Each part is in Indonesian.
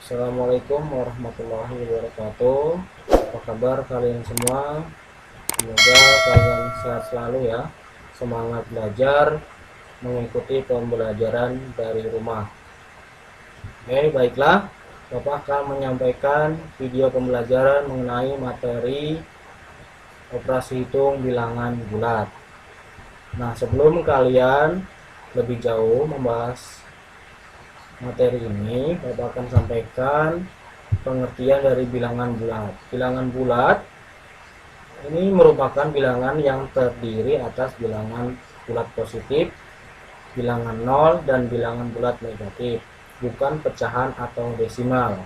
Assalamualaikum warahmatullahi wabarakatuh. Apa kabar kalian semua? Semoga kalian sehat selalu ya. Semangat belajar, mengikuti pembelajaran dari rumah. Oke, baiklah. Bapak akan menyampaikan video pembelajaran mengenai materi operasi hitung bilangan bulat. Nah, sebelum kalian lebih jauh membahas materi ini, Bapak akan sampaikan pengertian dari bilangan bulat. Bilangan bulat ini merupakan bilangan yang terdiri atas bilangan bulat positif, bilangan nol, dan bilangan bulat negatif, bukan pecahan atau desimal.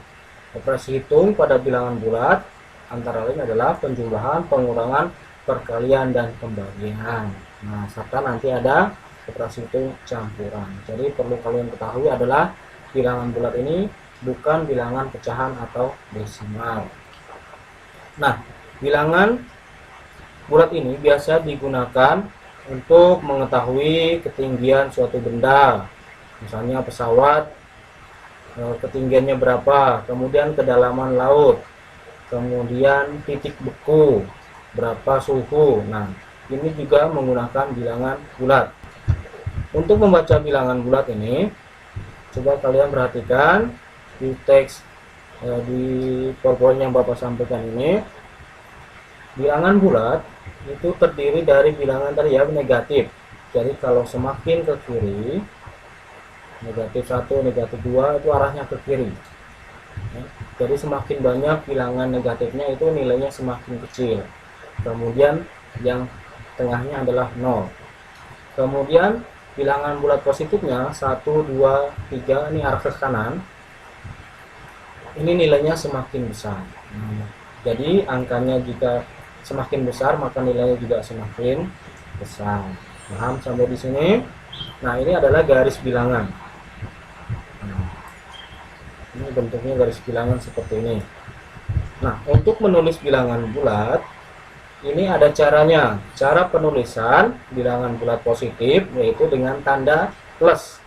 Operasi hitung pada bilangan bulat antara lain adalah penjumlahan, pengurangan, perkalian, dan pembagian. Nah, serta nanti ada operasi hitung campuran. Jadi perlu kalian ketahui adalah bilangan bulat ini bukan bilangan pecahan atau desimal. Nah, bilangan bulat ini biasa digunakan untuk mengetahui ketinggian suatu benda. Misalnya pesawat, ketinggiannya berapa, kemudian kedalaman laut, kemudian titik beku, berapa suhu. Nah, ini juga menggunakan bilangan bulat. Untuk membaca bilangan bulat ini, coba kalian perhatikan di teks di PowerPoint yang Bapak sampaikan ini. Bilangan bulat itu terdiri dari bilangan tadi ya, negatif. Jadi kalau semakin ke kiri, negatif 1, negatif 2 itu arahnya ke kiri. Jadi semakin banyak bilangan negatifnya itu nilainya semakin kecil. Kemudian yang tengahnya adalah 0. Kemudian bilangan bulat positifnya 1, 2, 3 ini arah ke kanan. Ini nilainya semakin besar. Jadi angkanya jika semakin besar maka nilainya juga semakin besar. Paham sampai di sini? Nah, ini adalah garis bilangan. Ini bentuknya garis bilangan seperti ini. Nah, untuk menulis bilangan bulat ini ada caranya. Cara penulisan bilangan bulat positif yaitu dengan tanda plus.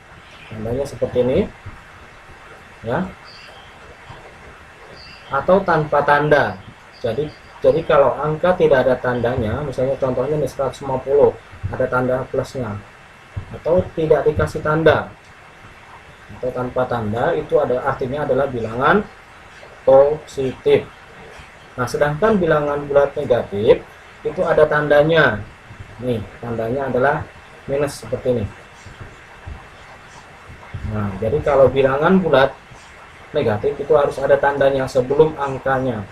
Tandanya seperti ini. Ya. Atau tanpa tanda. Jadi kalau angka tidak ada tandanya, misalnya contohnya ini 150, ada tanda plusnya. Atau tidak dikasih tanda. Atau tanpa tanda, itu artinya adalah bilangan positif. Nah, sedangkan bilangan bulat negatif itu ada tandanya. Nih, tandanya adalah minus seperti ini. Nah, jadi kalau bilangan bulat negatif itu harus ada tandanya sebelum angkanya.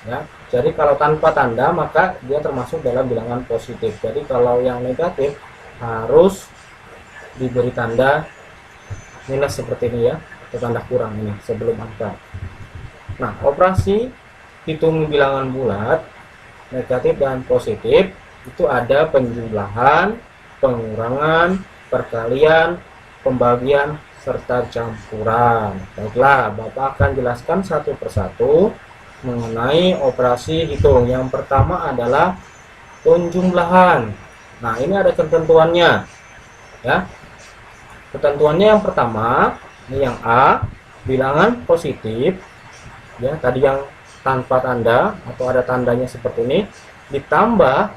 Ya, jadi kalau tanpa tanda maka dia termasuk dalam bilangan positif. Jadi kalau yang negatif harus diberi tanda minus seperti ini ya, atau tanda kurang ini sebelum angka. Nah, operasi hitung bilangan bulat negatif dan positif itu ada penjumlahan, pengurangan, perkalian, pembagian, serta campuran. Baiklah, Bapak akan jelaskan satu persatu mengenai operasi hitung. Yang pertama adalah penjumlahan. Nah, ini ada ketentuannya ya. Ketentuannya yang pertama, ini yang A, bilangan positif ya, tadi yang tanpa tanda atau ada tandanya seperti ini, ditambah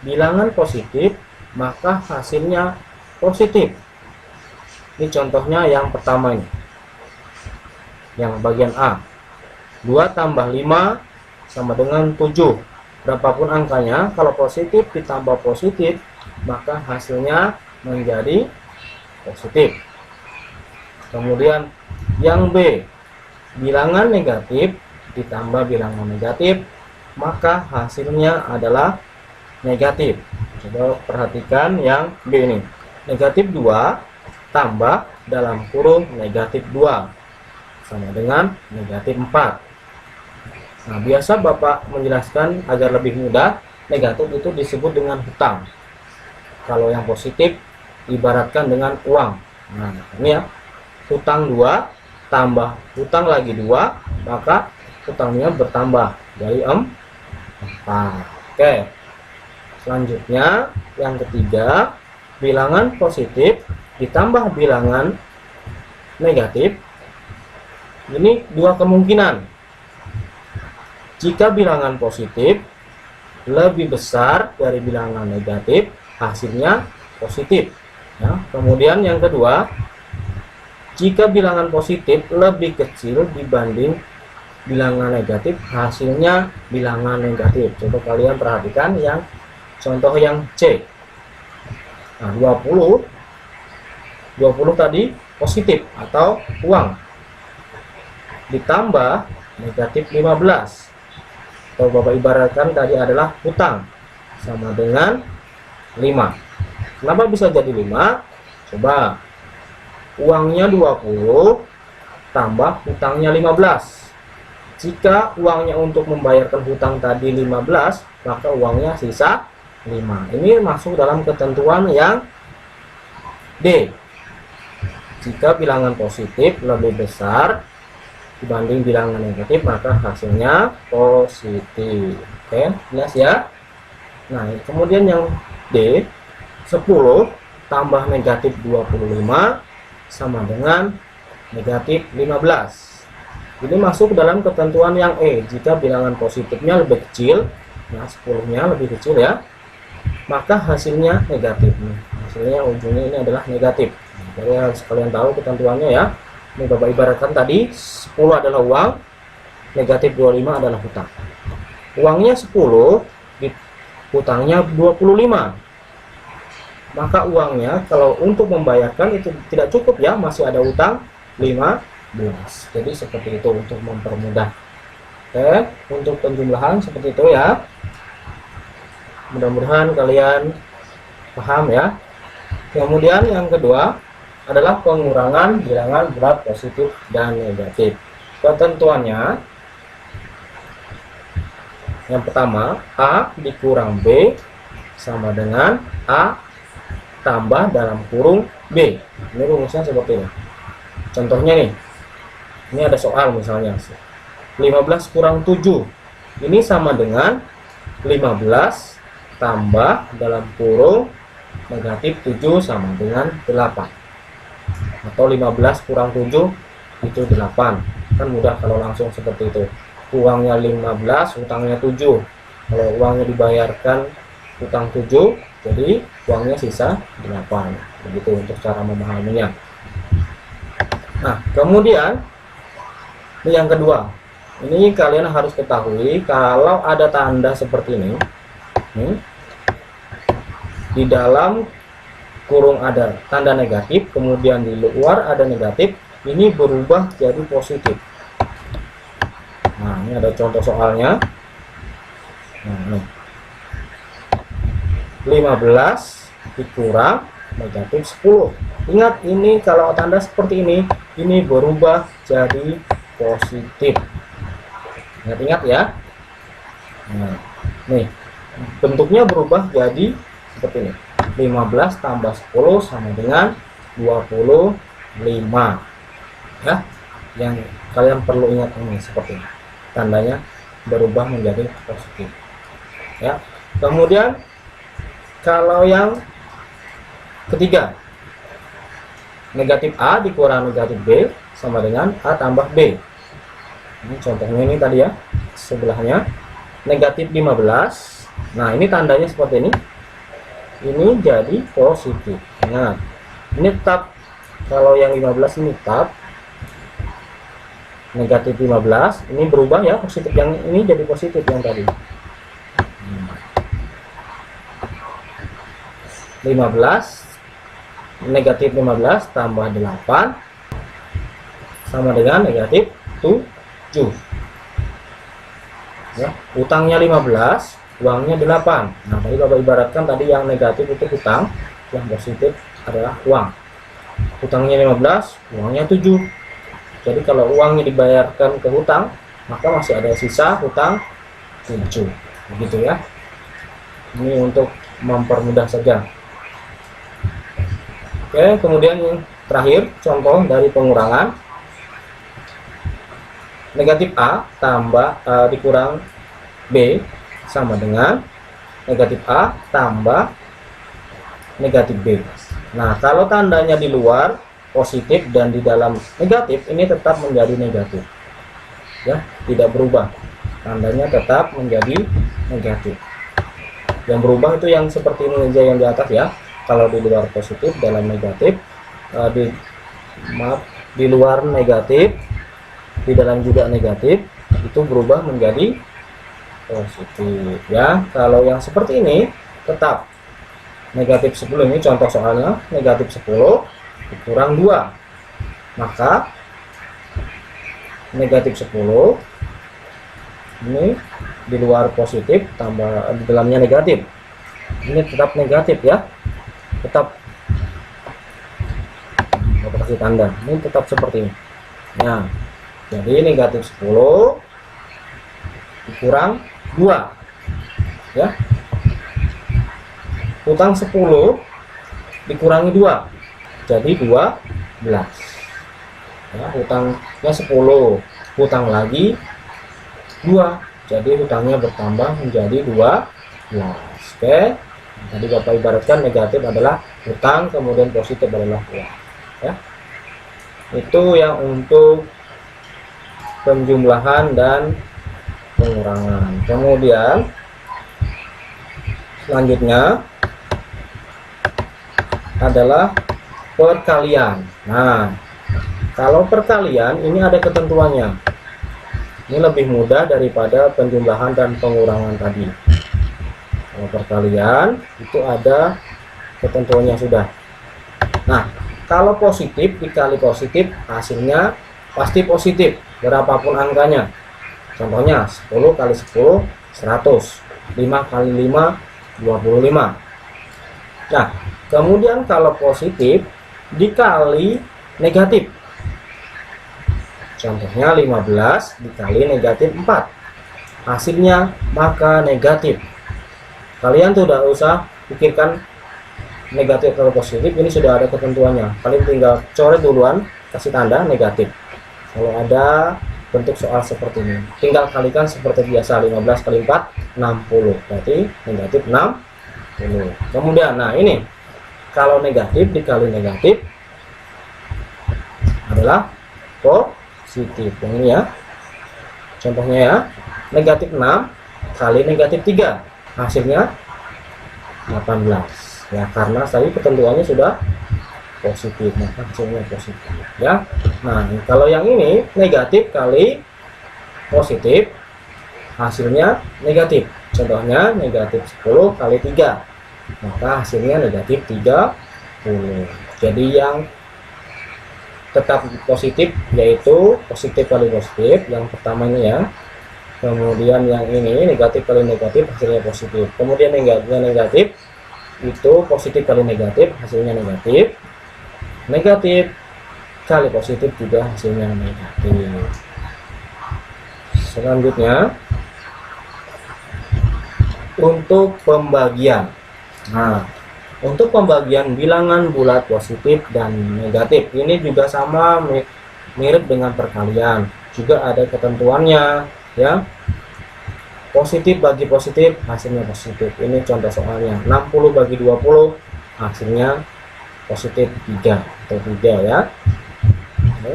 bilangan positif maka hasilnya positif. Ini contohnya yang pertama ini, yang bagian A, 2 tambah 5 sama dengan 7. Berapapun angkanya, kalau positif ditambah positif maka hasilnya menjadi positif. Kemudian yang B, bilangan negatif ditambah bilangan negatif maka hasilnya adalah negatif. Coba perhatikan yang B ini, negatif 2 tambah dalam kurung negatif 2 sama dengan negatif 4. Nah, biasa Bapak menjelaskan agar lebih mudah, negatif itu disebut dengan hutang. Kalau yang positif ibaratkan dengan uang. Nah, ini ya, hutang 2 tambah hutang lagi 2, maka hutangnya bertambah jadi 4. Oke, selanjutnya yang ketiga, bilangan positif ditambah bilangan negatif Ini dua kemungkinan. Jika bilangan positif lebih besar dari bilangan negatif, hasilnya positif. Ya. Kemudian yang kedua, jika bilangan positif lebih kecil dibanding bilangan negatif, hasilnya bilangan negatif. Coba kalian perhatikan yang contoh yang C. Nah, 20 tadi positif atau uang, ditambah negatif 15, atau Bapak ibaratkan tadi adalah hutang, sama dengan 5. Kenapa bisa jadi 5? Coba, uangnya 20 tambah hutangnya 15. Jika uangnya untuk membayarkan hutang tadi 15, maka uangnya sisa 5. Ini masuk dalam ketentuan yang D. Jika bilangan positif lebih besar dibanding bilangan negatif, maka hasilnya positif. Oke, jelas ya? Nah, kemudian yang D, 10 tambah negatif 25 sama dengan negatif 15. Ini masuk dalam ketentuan yang E. Jika bilangan positifnya lebih kecil, nah 10-nya lebih kecil ya, maka hasilnya negatif. Hasilnya ujungnya ini adalah negatif. Jadi harus kalian tahu ketentuannya ya. Ini Bapak ibaratkan tadi 10 adalah uang, negatif 25 adalah hutang. Uangnya 10, hutangnya 25. Maka uangnya kalau untuk membayarkan itu tidak cukup ya, masih ada hutang 15. Jadi seperti itu untuk mempermudah. Oke, untuk penjumlahan seperti itu ya. Mudah-mudahan kalian paham ya. Kemudian yang kedua adalah pengurangan bilangan berat positif dan negatif. Ketentuannya, yang pertama, A dikurang B sama dengan A tambah dalam kurung B. Ini rumusnya seperti ini. Contohnya nih, ini ada soal misalnya 15 kurang 7, ini sama dengan 15 tambah dalam kurung negatif 7 sama dengan 8, atau 15 kurang 7 itu 8. Kan mudah kalau langsung seperti itu. Uangnya 15, hutangnya 7. Kalau uangnya dibayarkan hutang 7, jadi uangnya sisa 8. Begitu untuk cara memahaminya. Nah, kemudian ini yang kedua. Ini kalian harus ketahui kalau ada tanda seperti ini. Di dalam kurung ada tanda negatif, kemudian di luar ada negatif, ini berubah jadi positif. Nah, ini ada contoh soalnya. Nah, 15 dikurang negatif 10. Ingat, ini kalau tanda seperti ini berubah jadi positif. Ingat-ingat ya. Nah, nih bentuknya berubah jadi seperti ini. 15 tambah 10 sama dengan 25. Ya, yang kalian perlu ingat ini seperti ini. Tandanya berubah menjadi positif. Ya. Kemudian kalau yang ketiga, negatif A dikurang negatif B sama dengan A tambah B. Ini contohnya ini tadi ya, sebelahnya negatif 15. Nah, ini tandanya seperti ini. Ini jadi positif. Nah, ini tab. Kalau yang 15 ini tab, negatif 15, ini berubah ya, positif. Yang ini jadi positif yang tadi. 15, negatif 15 tambah 8 sama dengan negatif 7. Ya, utangnya 15, uangnya 8. Nah, tadi Bapak ibaratkan tadi yang negatif itu hutang, yang positif adalah uang. Hutangnya 15, uangnya 7. Jadi kalau uangnya dibayarkan ke hutang, maka masih ada sisa hutang 7. Begitu ya. Ini untuk mempermudah saja. Oke, kemudian yang terakhir contoh dari pengurangan. Negatif A tambah dikurang B sama dengan negatif A tambah negatif B. Nah, kalau tandanya di luar positif dan di dalam negatif ini tetap menjadi negatif ya, tidak berubah, tandanya tetap menjadi negatif. Yang berubah itu yang seperti ini aja yang di atas ya. Kalau di luar positif, dalam negatif, di luar negatif, di dalam juga negatif, itu berubah menjadi positif ya. Kalau yang seperti ini tetap negatif 10, ini contoh soalnya, negatif 10 dikurang 2, maka negatif 10 ini di luar positif tambah di dalamnya negatif, ini tetap negatif ya, tetap kasih tanda ini tetap seperti ini. Nah, jadi negatif 10 dikurang 2 ya, hutang 10 dikurangi 2 jadi 12 ya, hutangnya 10, hutang lagi 2, jadi hutangnya bertambah menjadi 12. Oke, tadi Bapak ibaratkan negatif adalah hutang, kemudian positif adalah uang ya. Itu yang untuk penjumlahan dan pengurangan. Kemudian selanjutnya adalah perkalian. Nah, kalau perkalian ini ada ketentuannya. Ini lebih mudah daripada penjumlahan dan pengurangan tadi. Kalau perkalian itu ada ketentuannya sudah. Nah, kalau positif dikali positif hasilnya pasti positif berapapun angkanya. Contohnya 10 kali 10 100, 5 kali 5 25. Nah, kemudian kalau positif dikali negatif, contohnya 15 dikali negatif 4, hasilnya maka negatif. Kalian tuh udah usah pikirkan negatif atau positif, ini sudah ada ketentuannya. Kalian tinggal coret duluan, kasih tanda negatif. Kalau ada bentuk soal seperti ini, tinggal kalikan seperti biasa, 15 kali 4 60, berarti negatif 60. Kemudian nah ini kalau negatif dikali negatif adalah positif. Yang ini ya, contohnya ya, negatif 6 kali negatif 3 hasilnya 18 ya, karena tadi ketentuannya sudah positif, maka hasilnya positif ya. Nah, kalau yang ini negatif kali positif hasilnya negatif, contohnya negatif 10 kali 3, maka hasilnya negatif 30. Jadi yang tetap positif yaitu positif kali positif yang pertama ini ya. Kemudian yang ini negatif kali negatif hasilnya positif. Kemudian negatif itu positif kali negatif hasilnya negatif. Negatif kali positif juga hasilnya negatif. Selanjutnya untuk pembagian. Nah, untuk pembagian bilangan bulat positif dan negatif ini juga sama, mirip dengan perkalian, juga ada ketentuannya ya. Positif bagi positif hasilnya positif. Ini contoh soalnya, 60 bagi 20 hasilnya positif 3 atau 3 ya. Oke,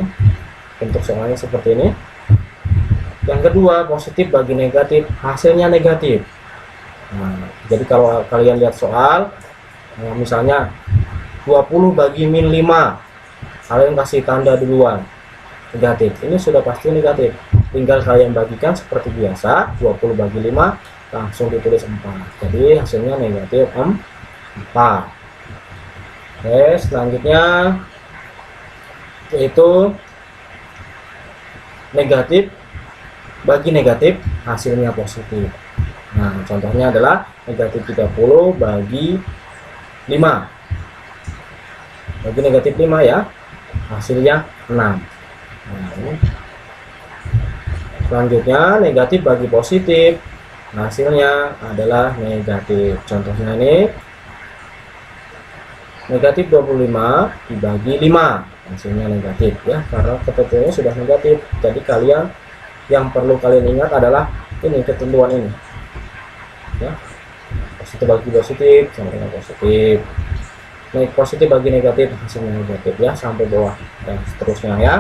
bentuk soalnya seperti ini. Yang kedua, positif bagi negatif hasilnya negatif. Nah, jadi kalau kalian lihat soal misalnya 20 bagi min 5, kalian kasih tanda duluan negatif, ini sudah pasti negatif. Tinggal kalian bagikan seperti biasa, 20 bagi 5 langsung ditulis 4, jadi hasilnya negatif 4. Oke, selanjutnya yaitu negatif bagi negatif hasilnya positif. Nah, contohnya adalah negatif 30 bagi 5, bagi negatif 5 ya, hasilnya 6. Nah, ini. Selanjutnya negatif bagi positif, hasilnya adalah negatif. Contohnya ini negatif 25 dibagi 5, hasilnya negatif ya, karena ketentuannya sudah negatif. Jadi kalian yang perlu kalian ingat adalah ini ketentuan ini ya, positif bagi positif sama dengan positif. naik positif bagi negatif, hasilnya negatif ya, sampai bawah dan seterusnya ya.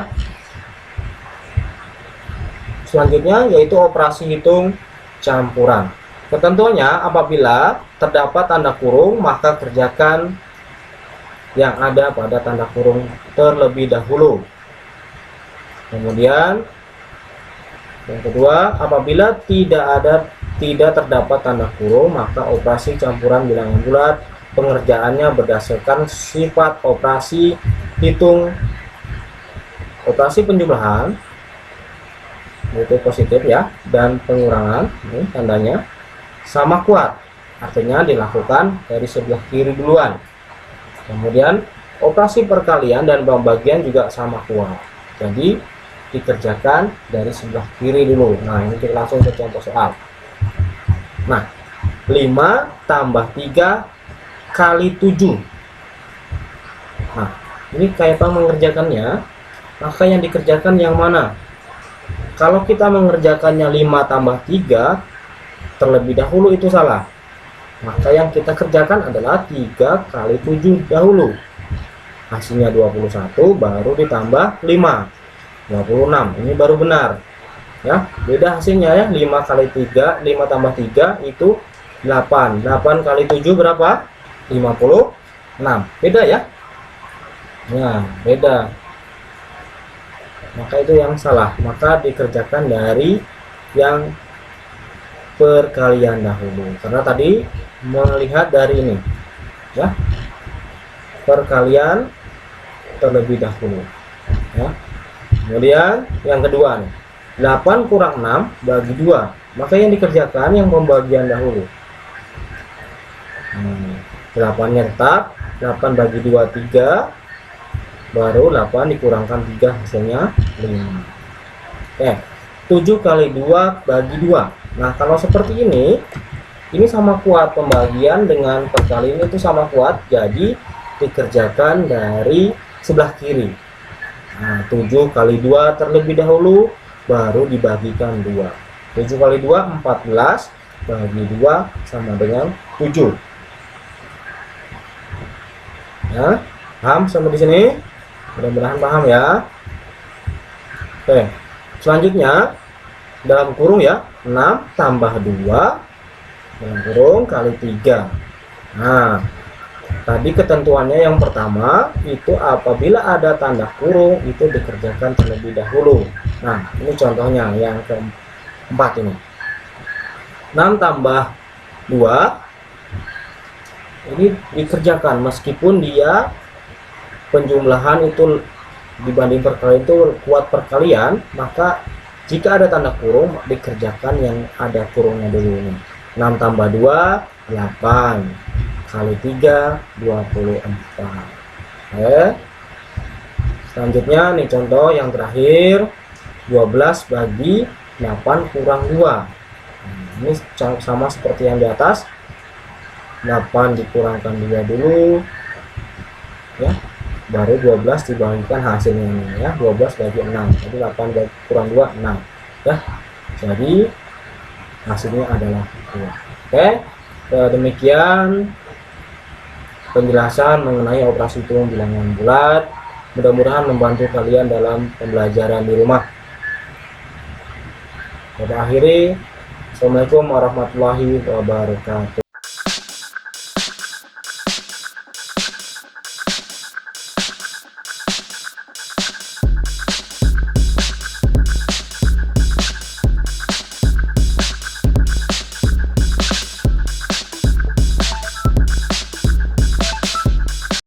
Selanjutnya yaitu operasi hitung campuran. Ketentuannya apabila terdapat tanda kurung, maka kerjakan yang ada pada tanda kurung terlebih dahulu. Kemudian yang kedua, apabila tidak terdapat tanda kurung, maka operasi campuran bilangan bulat pengerjaannya berdasarkan sifat operasi hitung. Operasi penjumlahan yaitu positif ya, dan pengurangan, ini tandanya sama kuat, artinya dilakukan dari sebelah kiri duluan. Kemudian operasi perkalian dan pembagian juga sama kuat, jadi dikerjakan dari sebelah kiri dulu. Nah, ini kita langsung ke contoh soal. Nah, 5 tambah 3 kali 7. Nah, ini kayak apa mengerjakannya, maka yang dikerjakan yang mana? Kalau kita mengerjakannya 5 tambah 3 terlebih dahulu itu salah. Maka yang kita kerjakan adalah 3 kali 7 dahulu. Hasilnya 21 baru ditambah 5. 26. Ini baru benar. Ya, beda hasilnya ya. 5 kali 3, 5 tambah 3 itu 8. 8 kali 7 berapa? 56. Beda ya? Nah, beda. Maka itu yang salah, maka dikerjakan dari yang perkalian dahulu, karena tadi melihat dari ini ya, perkalian terlebih dahulu ya. Kemudian yang kedua nih, 8 kurang 6 bagi 2, maka yang dikerjakan yang pembagian dahulu. 8-nya tetap, 8 bagi 2 3, baru 8 dikurangkan 3 hasilnya 5. Oke, 7 kali 2 bagi 2. Nah, kalau seperti ini sama kuat, pembagian dengan perkalian itu sama kuat, jadi dikerjakan dari sebelah kiri. Nah, 7 kali 2 terlebih dahulu, baru dibagikan 2. 7 kali 2 14, bagi 2 sama dengan 7. Ya, paham sampai di sini? Mudah-mudahan paham ya. Oke, selanjutnya dalam kurung ya, 6 tambah 2 dalam kurung kali 3. Nah, tadi ketentuannya yang pertama itu apabila ada tanda kurung itu dikerjakan terlebih dahulu. Nah, ini contohnya yang keempat ini. 6 tambah 2 ini dikerjakan meskipun dia penjumlahan itu dibanding perkalian itu kuat perkalian, maka jika ada tanda kurung dikerjakan yang ada kurungnya dulu nih. 6 tambah 2 8 kali 3 24. Selanjutnya nih contoh yang terakhir, 12 bagi 8 kurang 2. Ini sama seperti yang di atas, 8 dikurangkan 2 dulu ya, baru 12 dibagikan hasilnya ini ya, 12 bagi 6, jadi 8 bagi kurang 2 6 ya, jadi hasilnya adalah 2. Oke, demikian penjelasan mengenai operasi hitung bilangan bulat. Mudah-mudahan membantu kalian dalam pembelajaran di rumah. Kita akhiri. Assalamualaikum warahmatullahi wabarakatuh.